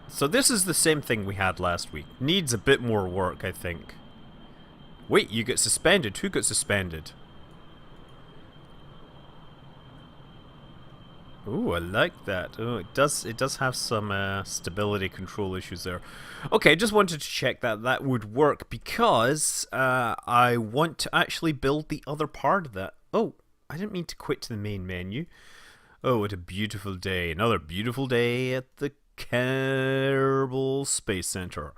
So this is the same thing we had last week. Needs a bit more work, I think. Wait, you get suspended? Who got suspended? Ooh, I like that. Oh, it does have some stability control issues there. Okay, just wanted to check that that would work because I want to actually build the other part of that. Oh, I didn't mean to quit to the main menu. Oh, what a beautiful day. Another beautiful day at the Kerbal Space Center.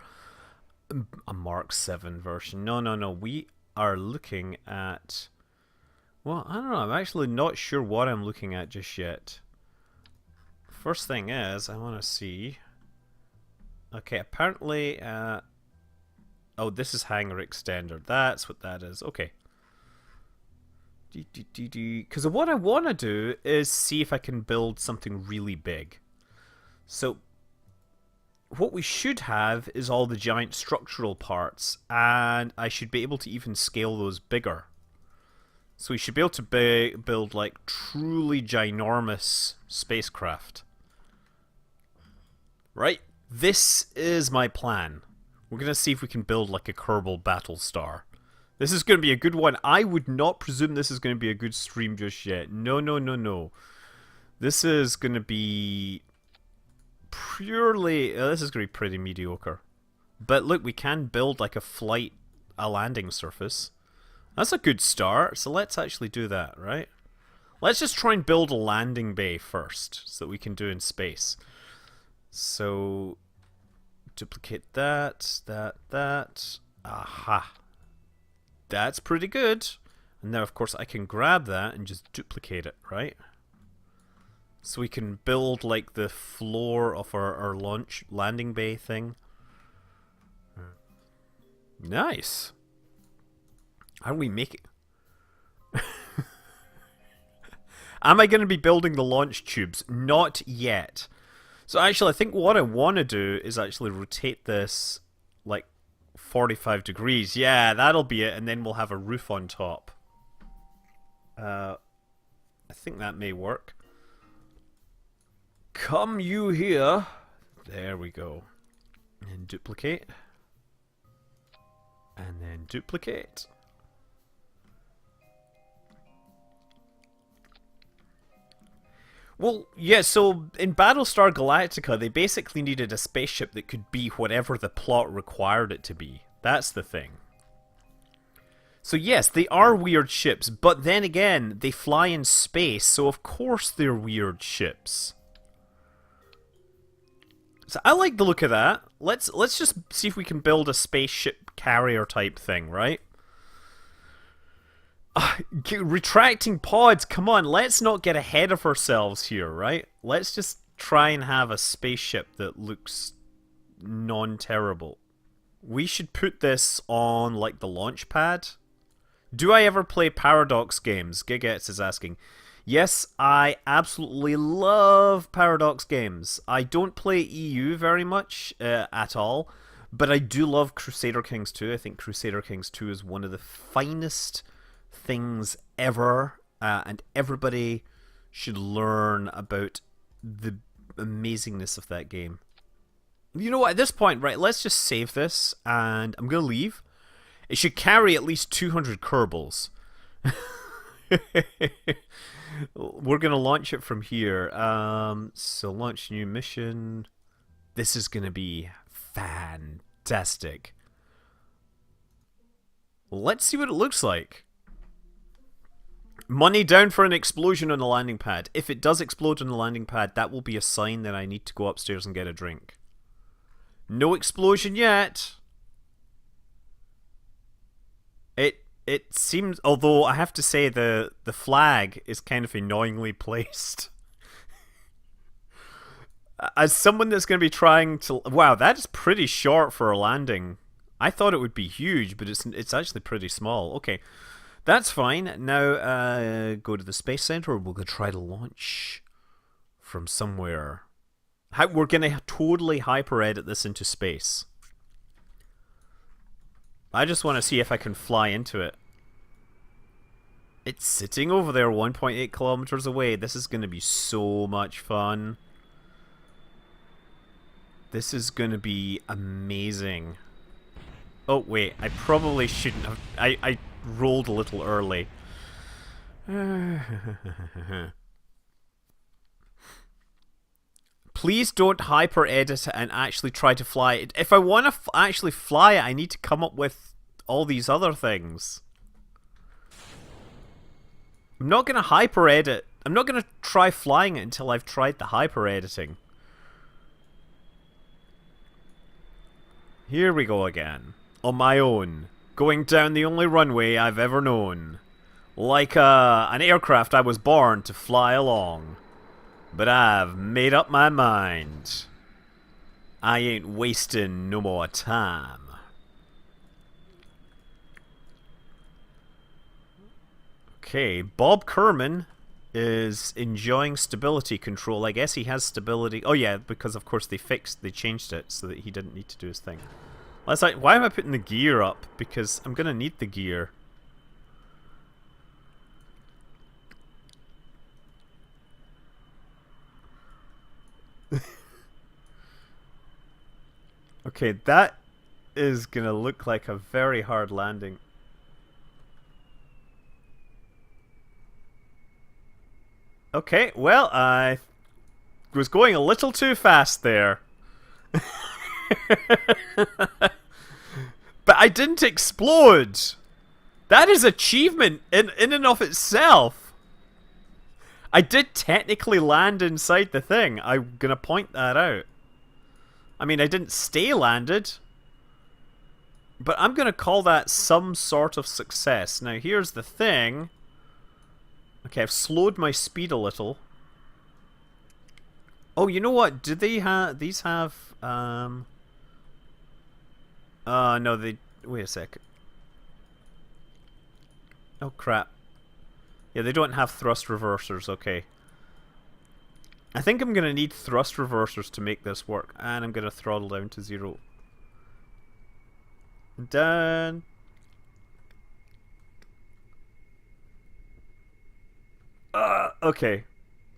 A Mark 7 version. No, no, no. We are looking at... Well, I don't know. I'm actually not sure what I'm looking at just yet. First thing is, I want to see... Okay, apparently... Oh, this is Hangar Extender. That's what that is. Okay. Because what I want to do is see if I can build something really big. So, what we should have is all the giant structural parts, and I should be able to even scale those bigger. So we should be able to build like truly ginormous spacecraft. Right? This is my plan. We're going to see if we can build like a Kerbal Battlestar. This is going to be a good one. I would not presume this is going to be a good stream just yet. No, no, no, no. This is going to be purely... this is going to be pretty mediocre. But look, we can build like a landing surface. That's a good start. So let's actually do that, right? Let's just try and build a landing bay first so that we can do in space. So duplicate that. Aha. That's pretty good. And now, of course, I can grab that and just duplicate it, right? So we can build, like, the floor of our launch landing bay thing. Nice. How do we make it? Am I going to be building the launch tubes? Not yet. So actually, I think what I want to do is actually rotate this, like, 45 degrees. Yeah, that'll be it, and then we'll have a roof on top. I think that may work. Come you here. There we go. And duplicate. And then duplicate. Well, yeah, so in Battlestar Galactica, they basically needed a spaceship that could be whatever the plot required it to be. That's the thing. So yes, they are weird ships, but then again, they fly in space, so of course they're weird ships. So I like the look of that. Let's just see if we can build a spaceship carrier type thing, right? Retracting pods, come on, let's not get ahead of ourselves here, right? Let's just try and have a spaceship that looks non-terrible. We should put this on, like, the launch pad. Do I ever play Paradox games? Gigex is asking. Yes, I absolutely love Paradox games. I don't play EU very much at all, but I do love Crusader Kings 2. I think Crusader Kings 2 is one of the finest things ever, and everybody should learn about the amazingness of that game. You know what, at this point, right, let's just save this, and I'm going to leave. It should carry at least 200 Kerbals. We're going to launch it from here. So launch new mission. This is going to be fantastic. Let's see what it looks like. Money down for an explosion on the landing pad. If it does explode on the landing pad, that will be a sign that I need to go upstairs and get a drink. No explosion yet. It seems, although I have to say the flag is kind of annoyingly placed. As someone that's going to be trying to... Wow, that is pretty short for a landing. I thought it would be huge, but it's actually pretty small. Okay, that's fine. Now go to the Space Center. We're going to try to launch from somewhere. We're going to totally hyper-edit this into space. I just want to see if I can fly into it. It's sitting over there 1.8 kilometers away. This is going to be so much fun. This is gonna be amazing. Oh, wait, I probably shouldn't have... I rolled a little early. Please don't hyper-edit it and actually try to fly it. If I want to actually fly it, I need to come up with all these other things. I'm not going to hyper-edit. I'm not going to try flying it until I've tried the hyper-editing. Here we go again. On my own. Going down the only runway I've ever known. Like an aircraft I was born to fly along. But I've made up my mind. I ain't wasting no more time. Okay, Bob Kerman is enjoying stability control. I guess he has stability. Oh yeah, because of course they changed it so that he didn't need to do his thing. Let's like, why am I putting the gear up? Because I'm gonna need the gear. Okay, that is gonna look like a very hard landing. Okay, well, I was going a little too fast there. But I didn't explode! That is achievement in and of itself! I did technically land inside the thing. I'm gonna point that out. I mean, I didn't stay landed. But I'm gonna call that some sort of success. Now, here's the thing. Okay, I've slowed my speed a little. Oh, you know what? Did they have... These have... no, they... Wait a sec. Oh, crap. Yeah, they don't have thrust reversers, okay. I think I'm gonna need thrust reversers to make this work. And I'm gonna throttle down to 0. Done. Okay.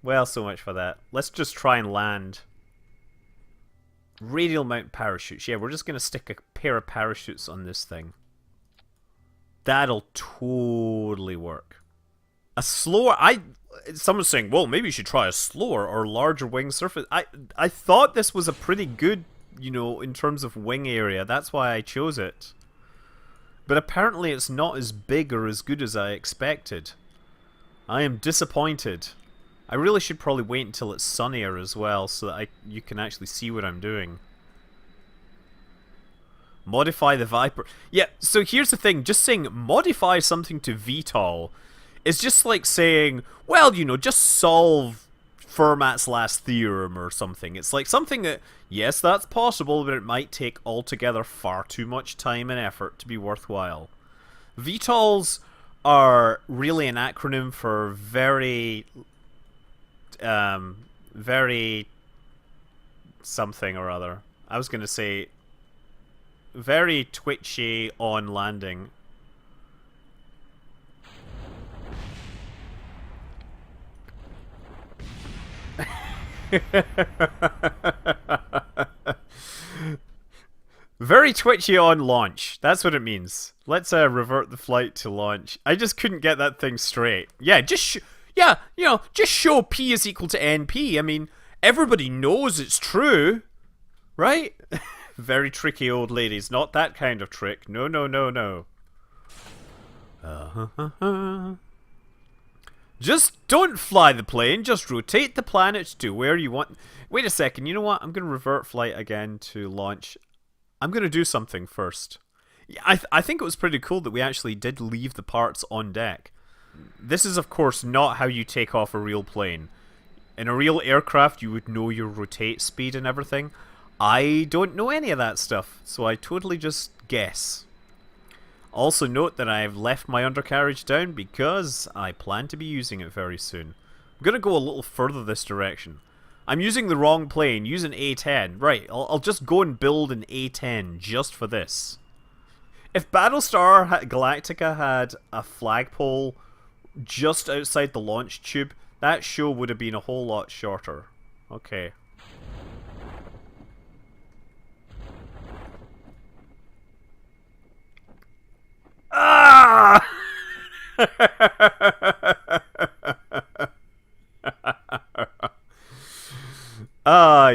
Well, so much for that. Let's just try and land. Radial mount parachutes. Yeah, we're just gonna stick a pair of parachutes on this thing. That'll totally work. A slower... Someone's saying, well, maybe you should try a slower or larger wing surface. I thought this was a pretty good, you know, in terms of wing area. That's why I chose it. But apparently it's not as big or as good as I expected. I am disappointed. I really should probably wait until it's sunnier as well so that you can actually see what I'm doing. Modify the Viper. Yeah, so here's the thing. Just saying modify something to VTOL is just like saying, well, you know, just solve Fermat's last theorem or something. It's like something that, yes, that's possible, but it might take altogether far too much time and effort to be worthwhile. VTOLs are really an acronym for very something or other. I was going to say very twitchy on landing. Very twitchy on launch. That's what it means. Let's revert the flight to launch. I just couldn't get that thing straight. Yeah, just yeah, you know, just show P is equal to NP. I mean, everybody knows it's true, right? Very tricky old ladies. Not that kind of trick. No, no, no, no. Just don't fly the plane. Just rotate the planet to where you want. Wait a second. You know what? I'm going to revert flight again to launch. I'm going to do something first. I think it was pretty cool that we actually did leave the parts on deck. This is, of course, not how you take off a real plane. In a real aircraft, you would know your rotate speed and everything. I don't know any of that stuff, so I totally just guess. Also note that I've left my undercarriage down because I plan to be using it very soon. I'm going to go a little further this direction. I'm using the wrong plane, using A10. Right, I'll just go and build an A10 just for this. If Battlestar Galactica had a flagpole just outside the launch tube, that show would have been a whole lot shorter. Okay.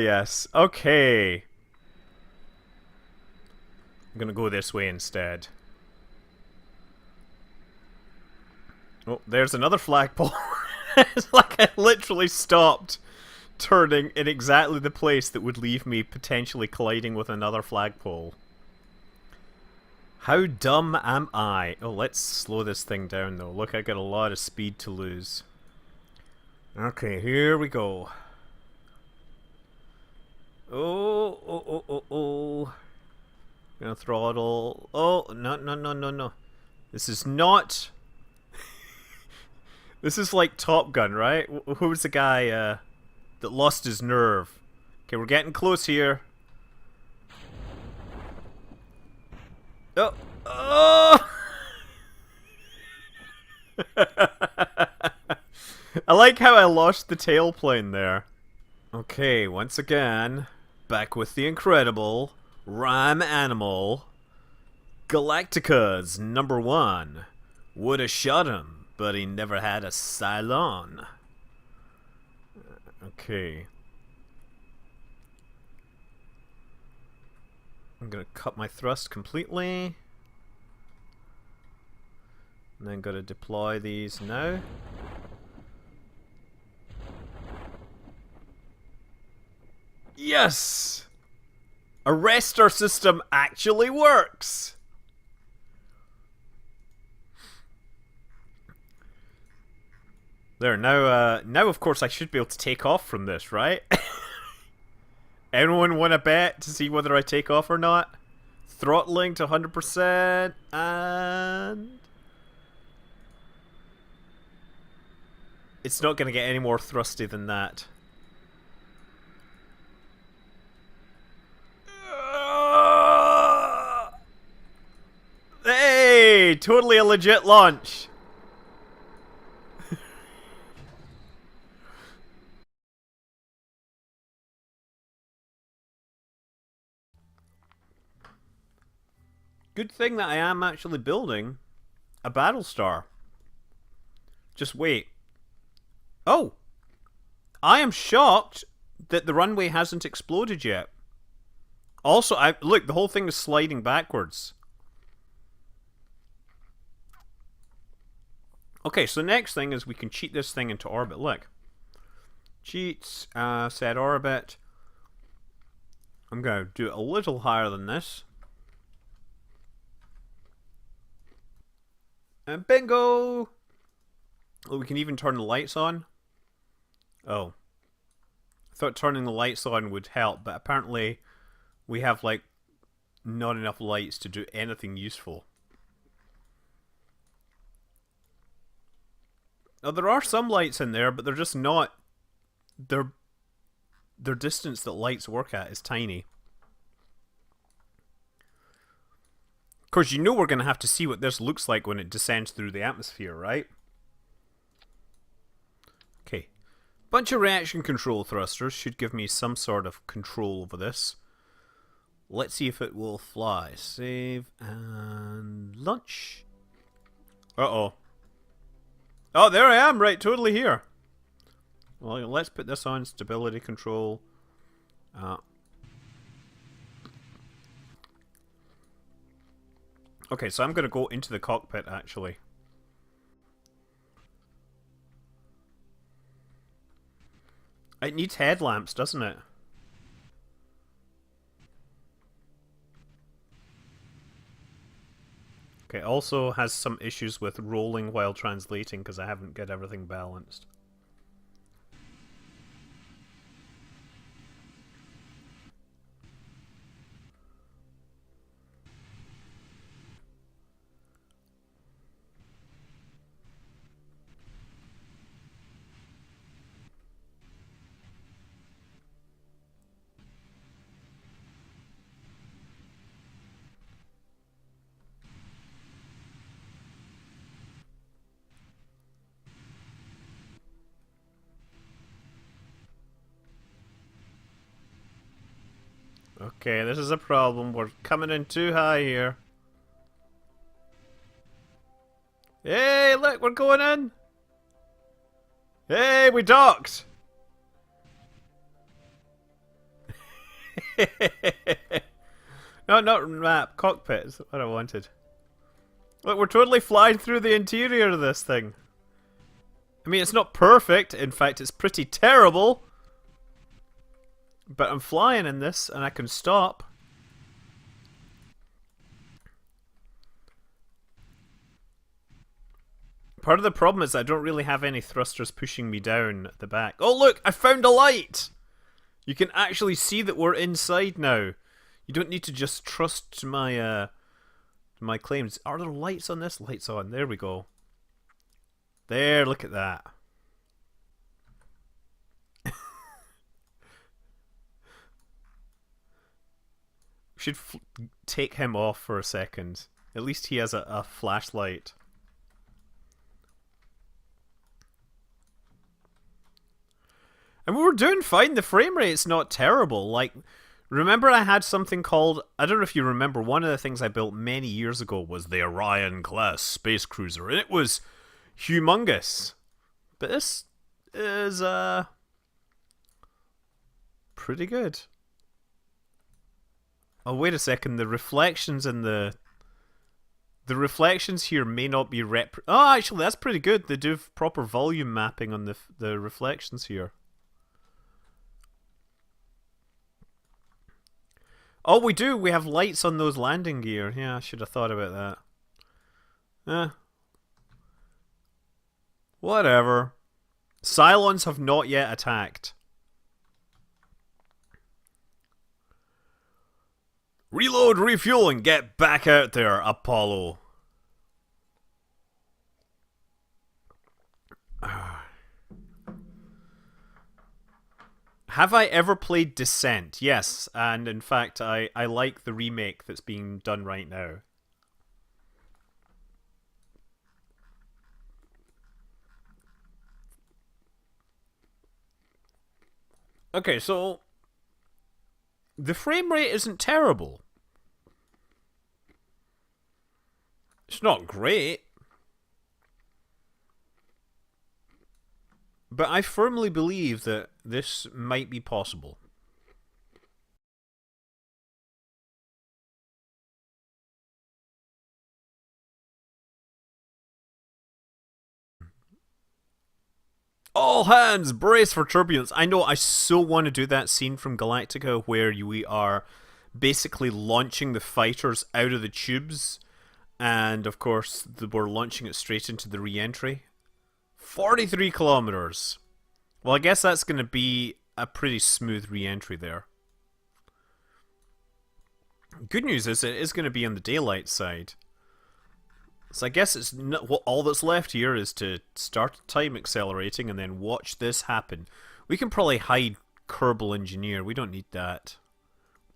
yes. Okay. I'm gonna go this way instead. Oh, there's another flagpole. It's like I literally stopped turning in exactly the place that would leave me potentially colliding with another flagpole. How dumb am I? Oh, let's slow this thing down though. Look, I got a lot of speed to lose. Okay, here we go. Oh, oh, oh, oh, oh. Gonna throttle. Oh, no, no, no, no, no. This is not... This is like Top Gun, right? Who was the guy that lost his nerve? Okay, we're getting close here. Oh! Oh! I like how I lost the tailplane there. Okay, once again, back with the incredible rhyme animal, Galactica's #1. Woulda shot him, but he never had a Cylon. Okay. I'm gonna cut my thrust completely. And then gotta deploy these now. Yes! Arrestor system actually works! There, now of course I should be able to take off from this, right? Anyone want to bet to see whether I take off or not? Throttling to 100%, and... It's not going to get any more thrusty than that. Hey! Totally a legit launch! Good thing that I am actually building a Battlestar. Just wait. Oh! I am shocked that the runway hasn't exploded yet. Also, look, the whole thing is sliding backwards. Okay, so the next thing is we can cheat this thing into orbit. Look. Cheats, set orbit. I'm going to do it a little higher than this. And bingo! Oh, we can even turn the lights on. Oh. I thought turning the lights on would help, but apparently we have, like, not enough lights to do anything useful. Oh, there are some lights in there, but they're just not... Their distance that lights work at is tiny. Of course, you know we're going to have to see what this looks like when it descends through the atmosphere, right? Okay. Bunch of reaction control thrusters should give me some sort of control over this. Let's see if it will fly. Save and launch. Uh-oh. Oh, there I am, right, totally here. Well, let's put this on stability control. Okay, so I'm going to go into the cockpit, actually. It needs headlamps, doesn't it? Okay, also has some issues with rolling while translating because I haven't got everything balanced. Okay, this is a problem. We're coming in too high here. Hey, look, we're going in. Hey, we docked. No, not map. Cockpit is what I wanted. Look, we're totally flying through the interior of this thing. I mean, it's not perfect. In fact, it's pretty terrible. But I'm flying in this, and I can stop. Part of the problem is I don't really have any thrusters pushing me down at the back. Oh look, I found a light! You can actually see that we're inside now. You don't need to just trust my my claims. Are there lights on this? Lights on. There we go. There, look at that. We should take him off for a second. At least he has a flashlight. And we were doing fine. The frame rate's not terrible. Like, remember I had something called... I don't know if you remember, one of the things I built many years ago was the Orion-class space cruiser. And it was humongous. But this is, pretty good. Oh, wait a second. The reflections in the reflections here may not be Oh, actually, that's pretty good. They do proper volume mapping on the reflections here. Oh, we do. We have lights on those landing gear. Yeah, I should have thought about that. Whatever. Cylons have not yet attacked. Reload, refuel, and get back out there, Apollo. Have I ever played Descent? Yes, and in fact, I like the remake that's being done right now. Okay, so the frame rate isn't terrible. It's not great. But I firmly believe that this might be possible. All hands, brace for turbulence. I know, I so want to do that scene from Galactica where we are basically launching the fighters out of the tubes. And, of course, we're launching it straight into the re-entry. 43 kilometers. Well, I guess that's going to be a pretty smooth re-entry there. Good news is it is going to be on the daylight side. So I guess it's all that's left here is to start time accelerating and then watch this happen. We can probably hide Kerbal Engineer. We don't need that.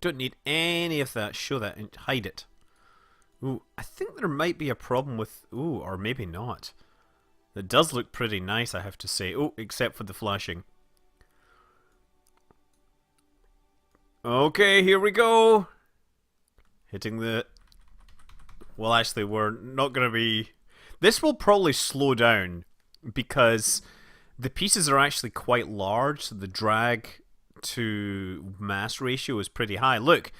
Don't need any of that. Show that and hide it. Ooh, I think there might be a problem with... Ooh, or maybe not. It does look pretty nice, I have to say. Oh, except for the flashing. Okay, here we go. Hitting the... Well, actually, we're not going to be... This will probably slow down because the pieces are actually quite large, so the drag to mass ratio is pretty high. Look,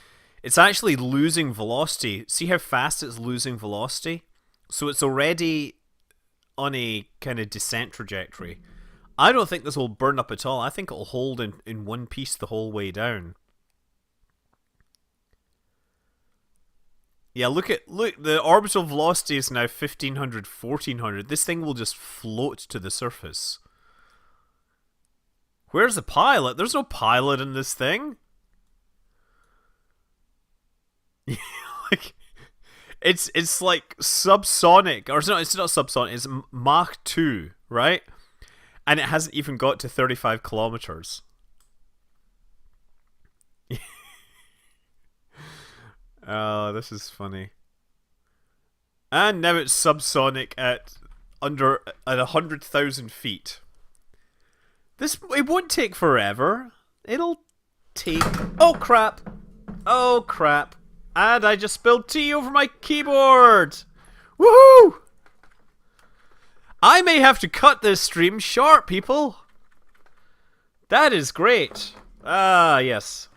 it's actually losing velocity. See how fast it's losing velocity? So it's already on a kind of descent trajectory. I don't think this will burn up at all. I think it'll hold in one piece the whole way down. Yeah, look, the orbital velocity is now 1500, 1400. This thing will just float to the surface. Where's the pilot? There's no pilot in this thing. Like, it's like subsonic, or it's not subsonic. It's Mach 2, right? And it hasn't even got to 35 kilometers. Oh, this is funny. And now it's subsonic at 100,000 feet. It won't take forever. It'll take... Oh crap! Oh crap! And I just spilled tea over my keyboard! Woohoo! I may have to cut this stream short, people. That is great. Ah, yes.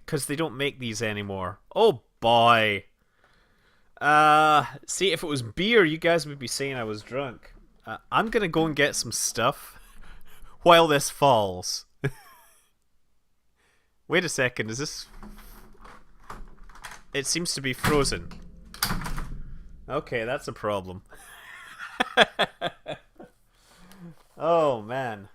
because they don't make these anymore. Oh boy. See, if it was beer, you guys would be saying I was drunk. I'm gonna go and get some stuff while this falls. Wait a second, is this... It seems to be frozen. Okay, that's a problem. Oh, man.